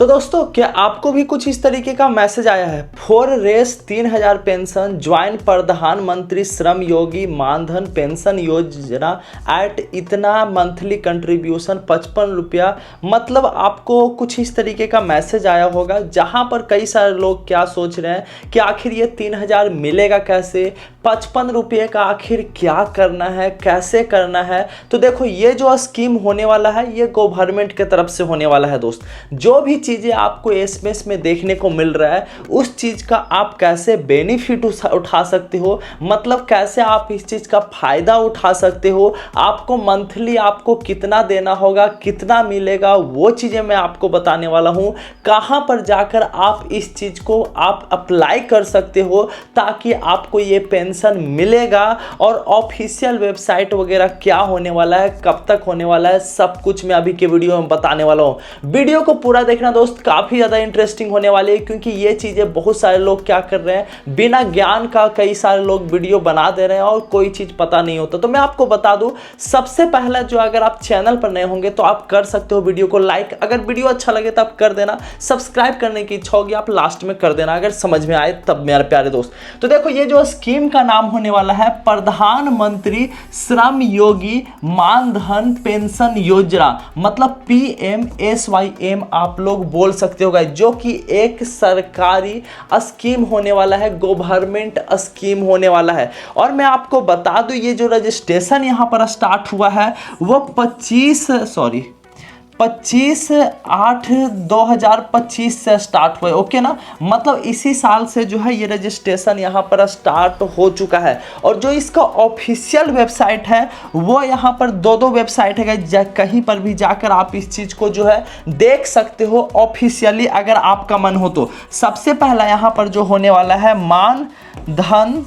तो दोस्तों क्या आपको भी कुछ इस तरीके का मैसेज आया है? 4 रेस 3000 पेंशन, ज्वाइन प्रधानमंत्री श्रम योगी मानधन पेंशन योजना एट इतना मंथली कंट्रीब्यूशन 55 रुपया। मतलब आपको कुछ इस तरीके का मैसेज आया होगा जहां पर कई सारे लोग क्या सोच रहे हैं कि आखिर ये 3000 मिलेगा कैसे, 55 रुपये का आखिर क्या करना है, कैसे करना है। तो देखो ये जो स्कीम होने वाला है ये गवर्नमेंट के तरफ से होने वाला है दोस्त। जो भी चीज़ें आपको एसएमएस में देखने को मिल रहा है उस चीज़ का आप कैसे बेनिफिट उठा सकते हो, मतलब कैसे आप इस चीज़ का फ़ायदा उठा सकते हो, आपको मंथली आपको कितना देना होगा, कितना मिलेगा, वो चीज़ें मैं आपको बताने वाला हूँ। कहाँ पर जाकर आप इस चीज़ को आप अप्लाई कर सकते हो ताकि आपको ये पेंशन मिलेगा, और ऑफिशियल वेबसाइट वगैरह क्या होने वाला है, कब तक होने वाला है, सब कुछ मैं अभी के वीडियो में बताने वाला हूँ। वीडियो को पूरा देखना दोस्त, काफ़ी ज़्यादा इंटरेस्टिंग होने वाली है, क्योंकि ये चीज़ें बहुत सारे लोग क्या कर रहे हैं बिना ज्ञान का कई सारे लोग वीडियो बना दे रहे हैं और कोई चीज़ पता नहीं होता। तो मैं आपको बता दूं, सबसे पहला जो अगर आप चैनल पर नए होंगे तो आप कर सकते हो वीडियो को लाइक, अगर वीडियो अच्छा लगे तो आप कर देना, सब्सक्राइब करने की इच्छा होगी आप लास्ट में कर देना अगर समझ में आए तब मेरे प्यारे दोस्त। तो देखो ये जो स्कीम का नाम होने वाला है प्रधानमंत्री श्रम योगी मानधन पेंशन योजना, मतलब PMSYM आप लोग बोल सकते हो, जो कि एक सरकारी स्कीम होने वाला है, गवर्नमेंट स्कीम होने वाला है। और मैं आपको बता दूं ये जो रजिस्ट्रेशन यहां पर स्टार्ट हुआ है वो 25/8/2025 से स्टार्ट हुआ है, ओके ना। मतलब इसी साल से जो है ये रजिस्ट्रेशन यहाँ पर स्टार्ट हो चुका है। और जो इसका ऑफिशियल वेबसाइट है वो यहाँ पर दो वेबसाइट है, कहीं पर भी जाकर आप इस चीज़ को जो है देख सकते हो ऑफिशियली अगर आपका मन हो तो। सबसे पहला यहाँ पर जो होने वाला है मानधन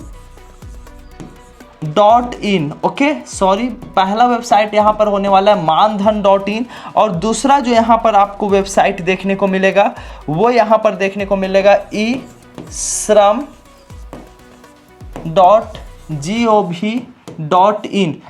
.in, ओके सॉरी, पहला वेबसाइट यहाँ पर होने वाला है मानधन.in, और दूसरा जो यहाँ पर आपको वेबसाइट देखने को मिलेगा वो यहाँ पर देखने को मिलेगा श्रम.gov.in।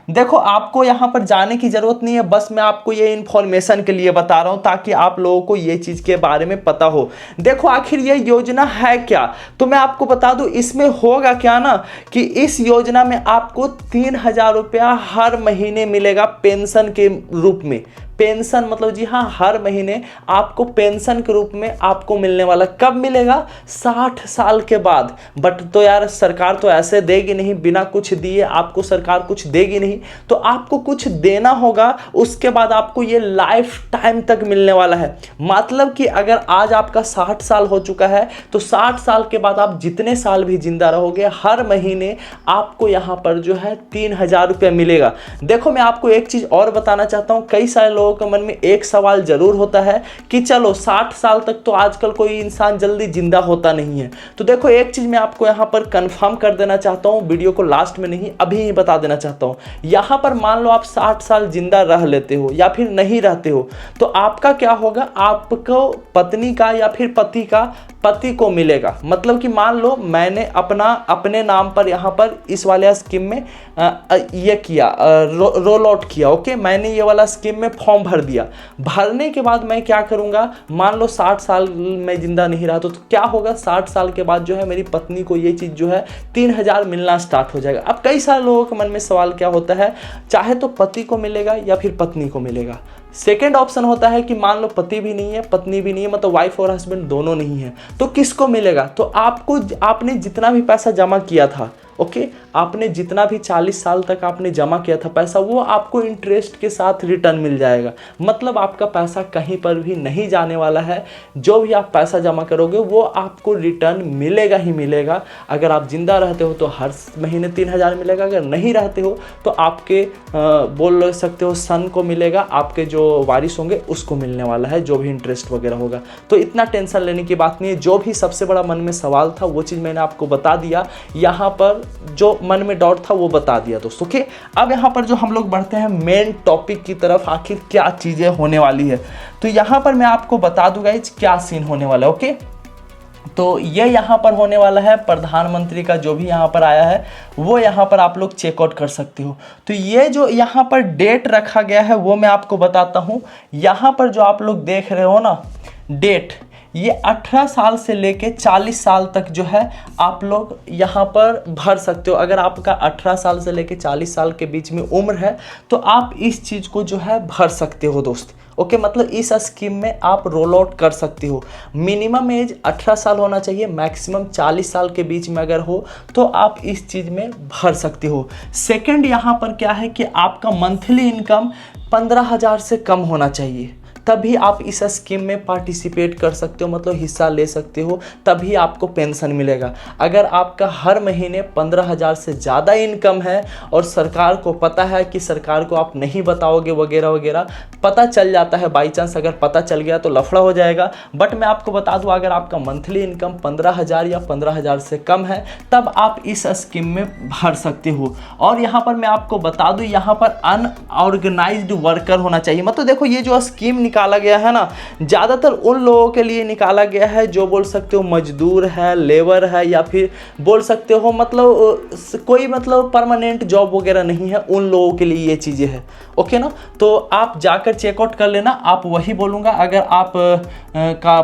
देखो आपको यहाँ पर जाने की जरूरत नहीं है, बस मैं आपको ये इन्फॉर्मेशन के लिए बता रहा हूँ ताकि आप लोगों को ये चीज़ के बारे में पता हो। देखो आखिर ये योजना है क्या, तो मैं आपको बता दूँ इसमें होगा क्या ना कि इस योजना में आपको 3000 रुपया हर महीने मिलेगा पेंशन के रूप में। पेंशन मतलब जी हाँ, हर महीने आपको पेंशन के रूप में आपको मिलने वाला। कब मिलेगा? 60 साल के बाद। बट तो यार सरकार तो ऐसे देगी नहीं, बिना कुछ दिए आपको सरकार कुछ देगी नहीं, तो आपको कुछ देना होगा, उसके बाद आपको ये लाइफ टाइम तक मिलने वाला है। मतलब कि अगर आज आपका 60 साल हो चुका है तो 60 साल के बाद आप जितने साल भी जिंदा रहोगे हर महीने आपको यहाँ पर जो है 3000 रुपये मिलेगा। देखो मैं आपको एक चीज़ और बताना चाहता हूँ, कई सारे लोगों के मन में एक सवाल जरूर होता है कि चलो 60 साल तक तो आजकल कोई इंसान जल्दी जिंदा होता नहीं है। तो देखो एक चीज मैं आपको यहां पर कंफर्म कर देना चाहता हूं, वीडियो को लास्ट में नहीं अभी ही बता देना चाहता हूं। यहां पर मान लो आप 60 साल जिंदा रह लेते हो या फिर नहीं रहते हो तो आपका क्या होगा, आपको पत्नी का या फिर पति को मिलेगा। मतलब कि मान लो मैंने अपने नाम पर यहाँ पर इस वाले स्कीम में ये किया, रोल आउट किया, ओके, मैंने ये वाला स्कीम में फॉर्म भर दिया। भरने के बाद मैं क्या करूँगा, मान लो 60 साल में जिंदा नहीं रहा तो क्या होगा, 60 साल के बाद जो है मेरी पत्नी को ये चीज़ जो है 3000 मिलना स्टार्ट हो जाएगा। अब कई सारे लोगों के मन में सवाल क्या होता है, चाहे तो पति को मिलेगा या फिर पत्नी को मिलेगा। सेकेंड ऑप्शन होता है कि मान लो पति भी नहीं है पत्नी भी नहीं है, मतलब वाइफ और हस्बैंड दोनों नहीं है, तो किसको मिलेगा? तो आपने जितना भी पैसा जमा किया था, ओके, आपने जितना भी 40 साल तक आपने जमा किया था पैसा, वो आपको इंटरेस्ट के साथ रिटर्न मिल जाएगा। मतलब आपका पैसा कहीं पर भी नहीं जाने वाला है, जो भी आप पैसा जमा करोगे वो आपको रिटर्न मिलेगा ही मिलेगा। अगर आप जिंदा रहते हो तो हर महीने 3000 मिलेगा, अगर नहीं रहते हो तो आपके बोल सकते हो सन को मिलेगा, आपके जो वारिस होंगे उसको मिलने वाला है, जो भी इंटरेस्ट वगैरह होगा। तो इतना टेंशन लेने की बात नहीं है। जो भी सबसे बड़ा मन में सवाल था वो चीज़ मैंने आपको बता दिया, यहाँ पर जो मन में डाउट था वो बता दिया दोस्तों, ओके। अब यहाँ पर जो हम लोग बढ़ते हैं मेन टॉपिक की तरफ, आखिर क्या चीज़ें होने वाली है, तो यहाँ पर मैं आपको बता दूंगा क्या सीन होने वाला है, ओके। तो ये यहाँ पर होने वाला है प्रधानमंत्री का जो भी यहाँ पर आया है वो यहाँ पर आप लोग चेकआउट कर सकते हो। तो ये जो यहाँ पर डेट रखा गया है वो मैं आपको बताता हूँ। यहाँ पर जो आप लोग देख रहे हो ना, डेट, ये 18 साल से लेके 40 साल तक जो है आप लोग यहाँ पर भर सकते हो। अगर आपका 18 साल से लेके 40 साल के बीच में उम्र है तो आप इस चीज़ को जो है भर सकते हो दोस्त। ओके, मतलब इस स्कीम में आप रोल आउट कर सकते हो। मिनिमम एज 18 साल होना चाहिए, मैक्सिमम 40 साल के बीच में अगर हो तो आप इस चीज़ में भर सकते हो। सेकंड यहाँ पर क्या है कि आपका मंथली इनकम 15,000 से कम होना चाहिए, तभी आप इस स्कीम में पार्टिसिपेट कर सकते हो, मतलब हिस्सा ले सकते हो, तभी आपको पेंशन मिलेगा। अगर आपका हर महीने 15,000 से ज़्यादा इनकम है और सरकार को पता है कि सरकार को आप नहीं बताओगे वगैरह वगैरह, पता चल जाता है, बाई चांस अगर पता चल गया तो लफड़ा हो जाएगा। बट मैं आपको बता दूं, अगर आपका मंथली इनकम 15,000 या 15,000 से कम है तब आप इस स्कीम में भर सकते हो। और यहाँ पर मैं आपको बता दूं, यहाँ पर अनऑर्गेनाइज्ड वर्कर होना चाहिए। मतलब देखो, ये जो स्कीम निकाला गया है ना, ज़्यादातर उन लोगों के लिए निकाला गया है जो बोल सकते हो मजदूर है, लेबर है, या फिर बोल सकते हो मतलब कोई मतलब परमानेंट जॉब वगैरह नहीं है, उन लोगों के लिए ये चीज़ें हैं। ओके ना, तो आप जाकर चेकआउट कर लेना। आप वही बोलूँगा, अगर आप का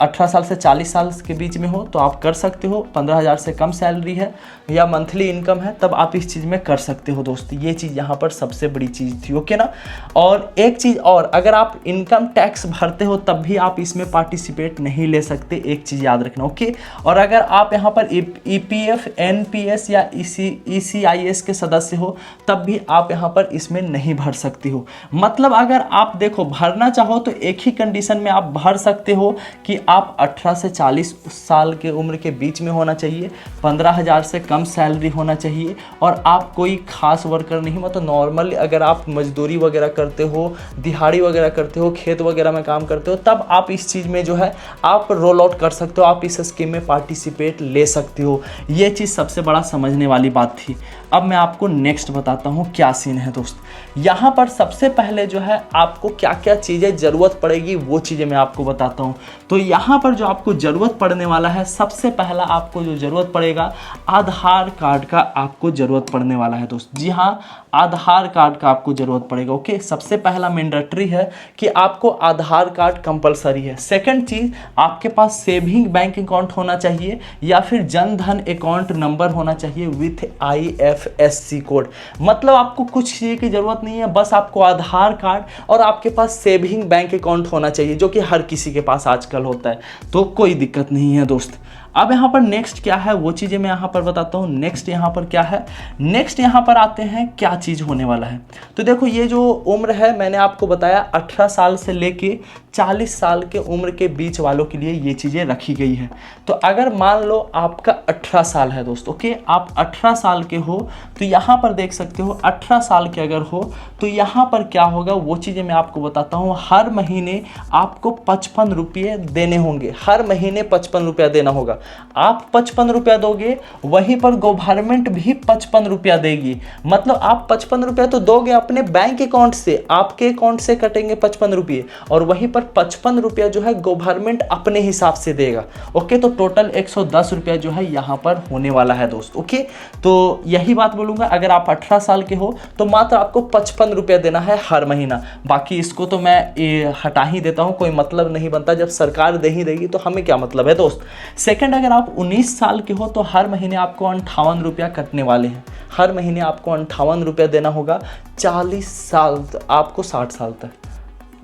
18 साल से 40 साल के बीच में हो तो आप कर सकते हो, 15,000 से कम सैलरी है या मंथली इनकम है तब आप इस चीज़ में कर सकते हो दोस्त। ये चीज़ यहाँ पर सबसे बड़ी चीज़ थी। ओके ना, और एक चीज़ और, अगर आप इनकम टैक्स भरते हो तब भी आप इसमें पार्टिसिपेट नहीं ले सकते, एक चीज़ याद रखना। ओके, और अगर आप यहाँ पर EPF, NPS या ECIS के सदस्य हो तब भी आप यहाँ पर इसमें नहीं भर सकते हो। मतलब अगर आप देखो भरना चाहो तो एक ही कंडीशन में आप भर सकते हो कि आप 18 से 40 साल के उम्र के बीच में होना चाहिए, 15,000 से कम सैलरी होना चाहिए, और आप कोई खास वर्कर नहीं, मतलब नॉर्मल अगर आप मजदूरी वगैरह करते हो, दिहाड़ी वगैरह करते हो, खेत वगैरह में काम करते हो, तब आप इस चीज़ में जो है आप रोल आउट कर सकते हो, आप इस स्कीम में पार्टिसिपेट ले सकते हो। ये चीज़ सबसे बड़ा समझने वाली बात थी। अब मैं आपको नेक्स्ट बताता हूँ क्या सीन है दोस्त। यहाँ पर सबसे पहले जो है आपको क्या क्या चीज़ें ज़रूरत पड़ेगी वो चीज़ें मैं आपको बताता हूँ। तो यहाँ पर जो आपको ज़रूरत पड़ने वाला है, सबसे पहला आपको जो ज़रूरत पड़ेगा, आधार कार्ड का आपको ज़रूरत पड़ने वाला है दोस्त। जी हाँ, आधार कार्ड का आपको ज़रूरत पड़ेगा। ओके, सबसे पहला मैंडेटरी है कि आपको आधार कार्ड कंपलसरी है। सेकंड चीज़, आपके पास सेविंग बैंक अकाउंट होना चाहिए या फिर जन धन अकाउंट नंबर होना चाहिए विथ IFSC कोड। मतलब आपको कुछ चीज़ की ज़रूरत नहीं है, बस आपको आधार कार्ड और आपके पास सेविंग बैंक अकाउंट होना चाहिए, जो कि हर किसी के पास आजकल होता है, तो कोई दिक्कत नहीं है दोस्त। अब यहाँ पर नेक्स्ट क्या है वो चीज़ें मैं यहाँ पर बताता हूँ। नेक्स्ट यहाँ पर क्या है, नेक्स्ट यहाँ पर आते हैं क्या चीज़ होने वाला है। तो देखो, ये जो उम्र है मैंने आपको बताया 18 साल से लेके 40 साल के उम्र के बीच वालों के लिए ये चीज़ें रखी गई है। तो अगर मान लो आपका 18 साल है दोस्त, ओके, आप 18 साल के हो तो यहाँ पर देख सकते हो 18 साल के अगर हो तो यहाँ पर क्या होगा वो चीज़ें मैं आपको बताता हूँ। हर महीने आपको 55 रुपये देने होंगे, हर महीने 55 रुपया देना होगा। आप 55 रुपया दोगे, वहीं पर गवर्नमेंट भी 55 रुपया देगी। मतलब आप 55 रुपया तो दोगे अपने बैंक अकाउंट से, आपके अकाउंट से कटेंगे 55 रुपये, और वहीं पर 55 रुपया जो है गवर्नमेंट अपने हिसाब से देगा। ओके, तो टोटल 110 रुपया जो है यहाँ पर होने वाला है दोस्त। ओके, तो यही बात बोलूँगा, अगर आप 18 साल के हो तो मात्र आपको 55 रुपया देना है हर महीना। बाकी इसको तो मैं हटा ही देता हूँ, कोई मतलब नहीं बनता, जब सरकार दे ही देगी तो हमें क्या मतलब है दोस्त। सेकंड, अगर आप 19 साल के हो तो हर महीने आपको 58 रुपया कटने वाले हैं, हर महीने आपको 58 रुपया देना होगा। 40 साल आपको 60 साल तक,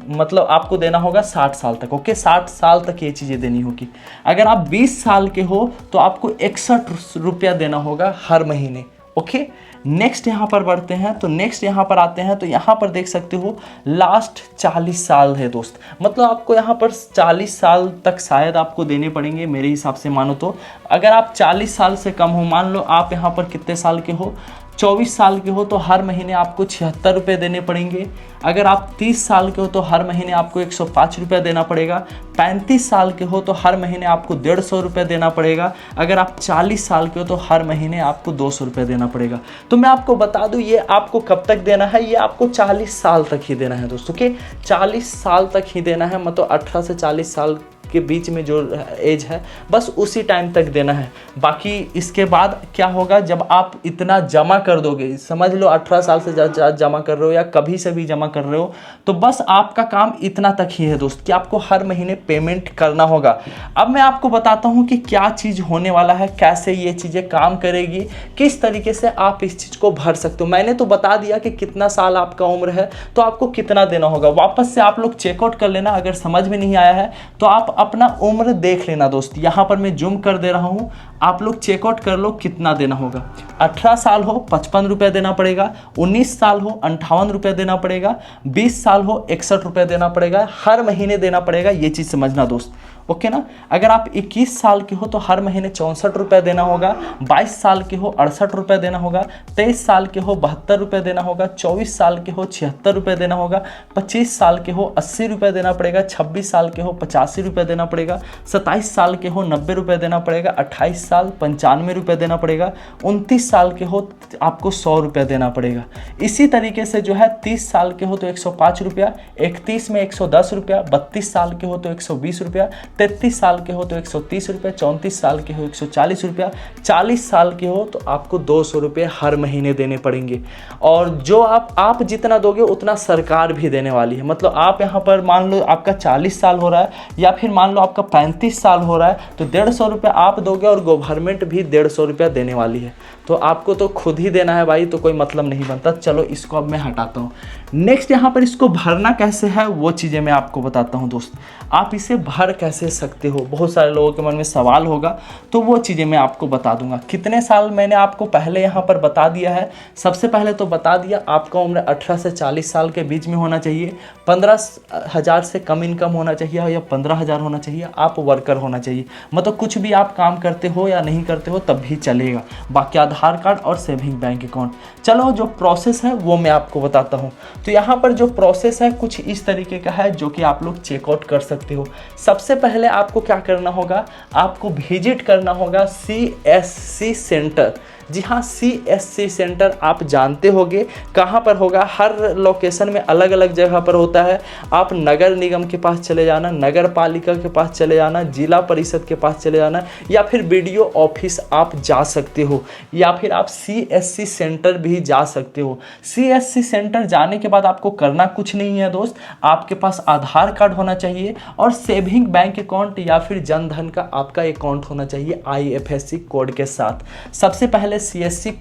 मतलब आपको देना होगा 60 साल तक। ओके, 60 साल तक ये चीज़ें देनी होगी। अगर आप 20 साल के हो तो आपको 61 रुपया देना होगा हर महीने। ओके, नेक्स्ट यहाँ पर बढ़ते हैं, तो नेक्स्ट यहाँ पर आते हैं, तो यहाँ पर देख सकते हो लास्ट 40 साल है दोस्त। मतलब आपको यहाँ पर 40 साल तक शायद आपको देने पड़ेंगे मेरे हिसाब से मानो तो। अगर आप 40 साल से कम हो, मान लो आप यहाँ पर कितने साल के हो, 24 साल के हो, तो हर महीने आपको 76 रुपये देने पड़ेंगे। अगर आप 30 साल के हो तो हर महीने आपको 105 रुपया देना पड़ेगा। 35 साल के हो तो हर महीने आपको 150 रुपया देना पड़ेगा। अगर आप 40 साल के हो तो हर महीने आपको 200 रुपया देना पड़ेगा। तो मैं आपको बता दूं, ये आपको कब तक देना है, ये आपको 40 साल तक ही देना है दोस्तों के, 40 साल तक ही देना है। मतलब 18 से 40 साल के बीच में जो एज है बस उसी टाइम तक देना है। बाकी इसके बाद क्या होगा, जब आप इतना जमा कर दोगे, समझ लो 18 साल से जमा कर रहे हो या कभी से भी जमा कर रहे हो, तो बस आपका काम इतना तक ही है दोस्त कि आपको हर महीने पेमेंट करना होगा। अब मैं आपको बताता हूँ कि क्या चीज़ होने वाला है, कैसे ये चीज़ें काम करेगी, किस तरीके से आप इस चीज़ को भर सकते हो। मैंने तो बता दिया कि कितना साल आपका उम्र है तो आपको कितना देना होगा। वापस से आप लोग चेकआउट कर लेना, अगर समझ में नहीं आया है तो आप अपना उम्र देख लेना दोस्त। यहाँ पर मैं जूम कर दे रहा हूँ, आप लोग चेकआउट कर लो कितना देना होगा। 18 साल हो 55 रुपये देना पड़ेगा, 19 साल हो 58 रुपये देना पड़ेगा, 20 साल हो 61 रुपये देना पड़ेगा, हर महीने देना पड़ेगा, ये चीज़ समझना दोस्त, ओके ना। अगर आप 21 साल के हो तो हर महीने 64 रुपये देना होगा, 22 साल के हो 68 रुपये देना होगा, 23 साल के हो 72 रुपये देना होगा, 24 साल के हो 76 रुपये देना होगा, 25 साल के हो 80 रुपये देना पड़ेगा, 26 साल के हो 85 रुपये देना पड़ेगा, 27 साल के हो 90 रुपये देना पड़ेगा, 28 साल 95 रुपये देना पड़ेगा, 29 साल के हो आपको 100 रुपये देना पड़ेगा। इसी तरीके से जो है 30 साल के हो तो 105 रुपया, 31 में 110 रुपया, 32 साल के हो तो 120 रुपया, 33 साल के हो तो 130 रुपये, 34 साल के हो 140 रुपया, 40 साल के हो तो आपको 200 रुपये हर महीने देने पड़ेंगे। और जो आप जितना दोगे उतना सरकार भी देने वाली है। मतलब आप यहाँ पर मान लो आपका 40 साल हो रहा है या फिर मान लो आपका 35 साल हो रहा है तो 150 रुपये आप दोगे और गवर्नमेंट भी 150 रुपया देने वाली है। तो आपको तो खुद ही देना है भाई, तो कोई मतलब नहीं बनता। चलो इसको अब मैं हटाता हूँ। नेक्स्ट यहाँ पर इसको भरना कैसे है वो चीज़ें मैं आपको बताता हूँ दोस्त। आप इसे भर कैसे सकते हो, बहुत सारे लोगों के मन में सवाल होगा, तो वो चीज़ें मैं आपको बता दूंगा। कितने साल मैंने आपको पहले यहाँ पर बता दिया है। सबसे पहले तो बता दिया आपका उम्र 18 से 40 साल के बीच में होना चाहिए, 15,000 से कम इनकम होना चाहिए या 15,000 होना चाहिए, आप वर्कर होना चाहिए। मतलब कुछ भी आप काम करते हो या नहीं करते हो तब भी चलेगा। बाकी आधार कार्ड और सेविंग बैंक अकाउंट। चलो जो प्रोसेस है वो मैं आपको बताता हूँ। तो यहाँ पर जो प्रोसेस है कुछ इस तरीके का है जो कि आप लोग चेकआउट कर सकते हो। सबसे पहले आपको क्या करना होगा, आपको विजिट करना होगा CSC सेंटर। जी हाँ, CSC सेंटर आप जानते होंगे कहाँ पर होगा। हर लोकेशन में अलग अलग जगह पर होता है। आप नगर निगम के पास चले जाना, नगर पालिका के पास चले जाना, जिला परिषद के पास चले जाना, या फिर BDO ऑफिस आप जा सकते हो, या फिर आप CSC सेंटर भी जा सकते हो। CSC सेंटर जाने के बाद आपको करना कुछ नहीं है दोस्त। आपके पास आधार कार्ड होना चाहिए और सेविंग बैंक अकाउंट या फिर जनधन का आपका अकाउंट होना चाहिए IFSC कोड के साथ। सबसे पहले CSC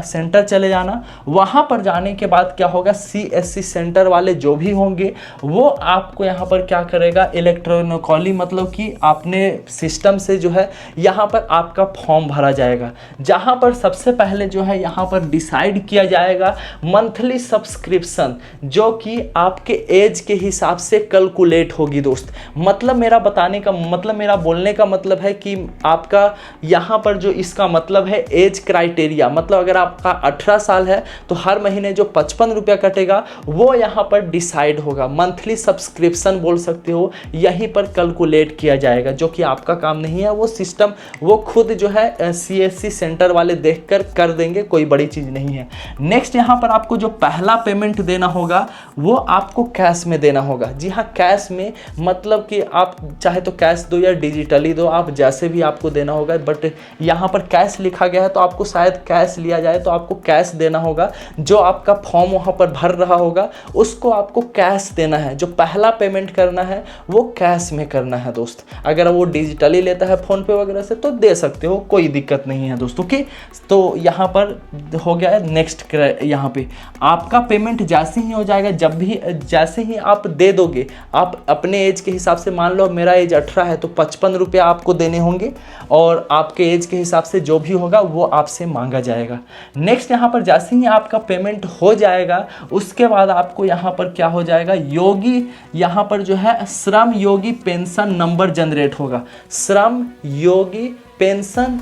सेंटर चले जाना। वहां पर जाने के बाद क्या होगा, CSC सेंटर वाले जो भी होंगे वो आपको यहाँ पर क्या करेगा, इलेक्ट्रॉनिकली मतलब कि आपने सिस्टम से जो है यहाँ पर आपका फॉर्म भरा जाएगा, जहाँ पर सबसे पहले जो है यहाँ पर डिसाइड किया जाएगा मंथली सब्सक्रिप्शन, जो कि आपके एज के हिसाब से कैलकुलेट होगी दोस्त। मतलब मेरा बताने का मतलब, मेरा बोलने का मतलब है कि आपका यहाँ पर जो इसका मतलब है एज क्राइटेरिया, मतलब अगर आपका 18 साल है तो हर महीने जो 55 रुपया कटेगा वो यहाँ पर डिसाइड होगा। मंथली सब्सक्रिप्शन बोल सकते हो, यहीं पर कैलकुलेट किया जाएगा, जो कि आपका काम नहीं है। वो सिस्टम वो खुद जो है CSC सेंटर वाले देखकर कर देंगे, कोई बड़ी चीज़ नहीं है। नेक्स्ट यहाँ पर आपको जो पहला पेमेंट देना होगा वो आपको कैश में देना होगा। जी हाँ, कैश में मतलब कि आप चाहे तो कैश दो या डिजिटली दो, आप जैसे भी आपको देना होगा। बट यहाँ पर कैश लिखा गया है तो आपको शायद कैश लिया जाए तो आपको कैश देना होगा। जो आपका फॉर्म वहाँ पर भर रहा होगा उसको आपको कैश देना है। जो पहला पेमेंट करना है वो कैश में करना है दोस्त। अगर वो डिजिटली लेता है फ़ोन पे वगैरह से तो दे सकते हो, कोई दिक्कत नहीं है दोस्तों की। तो यहाँ पर हो गया है। नेक्स्ट यहाँ पे आपका पेमेंट जैसे ही हो जाएगा, जब भी जैसे ही आप दे दोगे, आप अपने एज के हिसाब से, मान लो मेरा एज 18 है तो 55 रुपया आपको देने होंगे और आपके एज के हिसाब से जो भी होगा वो आपसे मांगा जाएगा। नेक्स्ट यहाँ पर जैसे ही आपका पेमेंट हो जाएगा उसके बाद आपको यहाँ पर क्या हो जाएगा, योगी यहाँ पर जो है Shram Yogi pension number generate होगा। Shram Yogi pension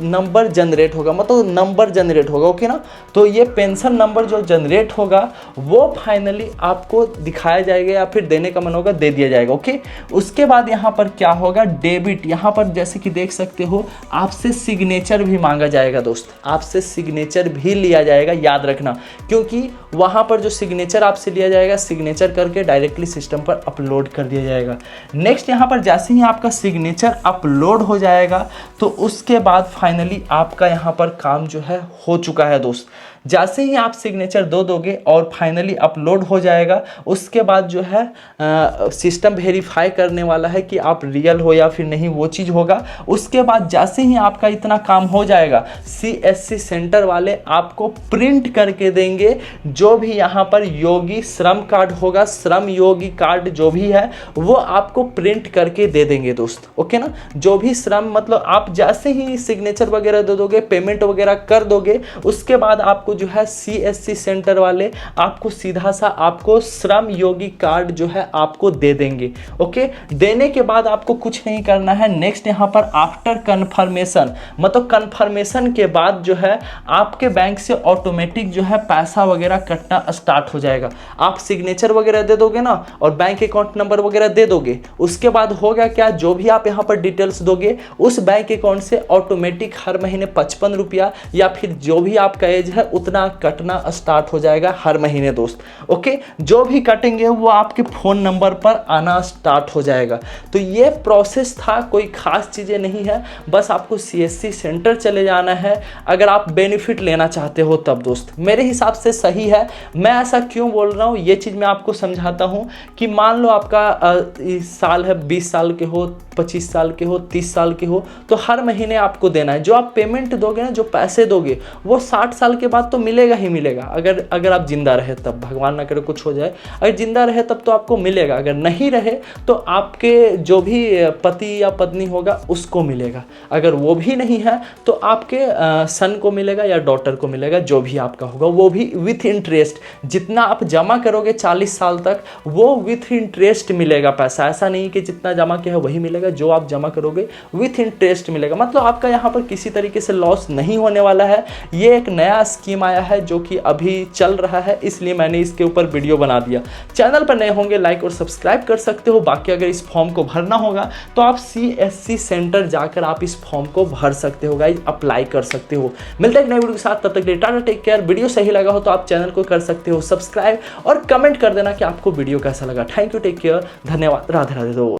number generate होगा, मतलब नंबर जनरेट होगा, ओके ना। तो ये पेंशन नंबर जो जनरेट होगा वो फाइनली आपको दिखाया जाएगा या फिर देने का मन होगा दे दिया जाएगा, ओके। उसके बाद यहाँ पर क्या होगा, डेबिट, यहाँ पर जैसे कि देख सकते हो आपसे सिग्नेचर भी मांगा जाएगा दोस्त, आपसे सिग्नेचर भी लिया जाएगा, याद रखना, क्योंकि वहाँ पर जो सिग्नेचर आपसे लिया जाएगा, सिग्नेचर करके डायरेक्टली सिस्टम पर अपलोड कर दिया जाएगा। नेक्स्ट यहाँ पर जैसे ही आपका सिग्नेचर अपलोड हो जाएगा तो उसके बाद फाइनली आपका यहाँ पर काम जो है हो चुका है दोस्त। जैसे ही आप सिग्नेचर दोगे और फाइनली अपलोड हो जाएगा, उसके बाद जो है सिस्टम वेरीफाई करने वाला है कि आप रियल हो या फिर नहीं, वो चीज़ होगा। उसके बाद जैसे ही आपका इतना काम हो जाएगा, CSC सेंटर वाले आपको प्रिंट करके देंगे जो भी यहाँ पर योगी श्रम कार्ड होगा, श्रम योगी कार्ड जो भी है वो आपको प्रिंट करके दे देंगे दोस्त, ओके ना। जो भी श्रम, मतलब आप जैसे ही सिग्नेचर वगैरह दे दोगे, पेमेंट वगैरह कर दोगे, उसके बाद आपको जो है CSC सेंटर वाले आपको सीधा सा आपको श्रम योगी कार्ड जो है आपको दे देंगे, ओके। देने के बाद आपको कुछ नहीं करना है। नेक्स्ट यहाँ पर आफ्टर कन्फर्मेशन, मतलब कन्फर्मेशन के बाद जो है आपके बैंक से ऑटोमेटिक जो है पैसा वगैरह कटना स्टार्ट हो जाएगा। आप सिग्नेचर वगैरह दे दोगे ना और बैंक अकाउंट नंबर वगैरह दे दोगे, उसके बाद होगा क्या, जो भी आप यहाँ पर डिटेल्स दोगे उस बैंक अकाउंट से ऑटोमेटिक हर महीने 55 रुपया या फिर जो भी आपका एज है उतना कटना स्टार्ट हो जाएगा हर महीने दोस्त, ओके। जो भी कटेंगे वो आपके फ़ोन नंबर पर आना स्टार्ट हो जाएगा। तो ये प्रोसेस था, कोई खास चीज़ें नहीं है, बस आपको CSC सेंटर चले जाना है अगर आप बेनिफिट लेना चाहते हो तब दोस्त। मेरे हिसाब से सही है। मैं ऐसा क्यों बोल रहा हूँ ये चीज़ मैं आपको समझाता हूँ कि मान लो आपका साल है, 20 साल के हो, 25 साल के हो, 30 साल के हो, तो हर महीने आपको देना है। जो आप पेमेंट दोगे ना, जो पैसे दोगे वो 60 साल के बाद तो मिलेगा ही मिलेगा, अगर आप जिंदा रहे तब, भगवान ना करे कुछ हो जाए, अगर जिंदा रहे तब तो आपको मिलेगा, अगर नहीं रहे तो आपके जो भी पति या पत्नी होगा उसको मिलेगा, अगर वो भी नहीं है तो आपके सन को मिलेगा या डॉटर को मिलेगा, जो भी आपका होगा, वो भी विथ इंटरेस्ट। जितना आप जमा करोगे 40 साल तक वो विथ इंटरेस्ट मिलेगा पैसा, ऐसा नहीं कि जितना जमा किया है वही मिलेगा, जो आप जमा करोगे विथ इंटरेस्ट मिलेगा। मतलब आपका यहाँ पर किसी तरीके से लॉस नहीं होने वाला है। ये एक नया स्कीम आया है जो कि अभी चल रहा है, इसलिए मैंने इसके ऊपर वीडियो बना दिया। चैनल पर नए होंगे लाइक और सब्सक्राइब कर सकते हो। बाकी अगर इस फॉर्म को भरना होगा तो आप CSC सेंटर जाकर आप इस फॉर्म को भर सकते हो गाइस, अप्लाई कर सकते हो। मिलते हैं एक नई वीडियो के साथ, तब तक के लिए टाटा, टेक केयर। वीडियो सही लगा हो तो आप चैनल को कर सकते हो सब्सक्राइब और कमेंट कर देना कि आपको वीडियो कैसा लगा। थैंक यू, टेक केयर, धन्यवाद, राधे राधे।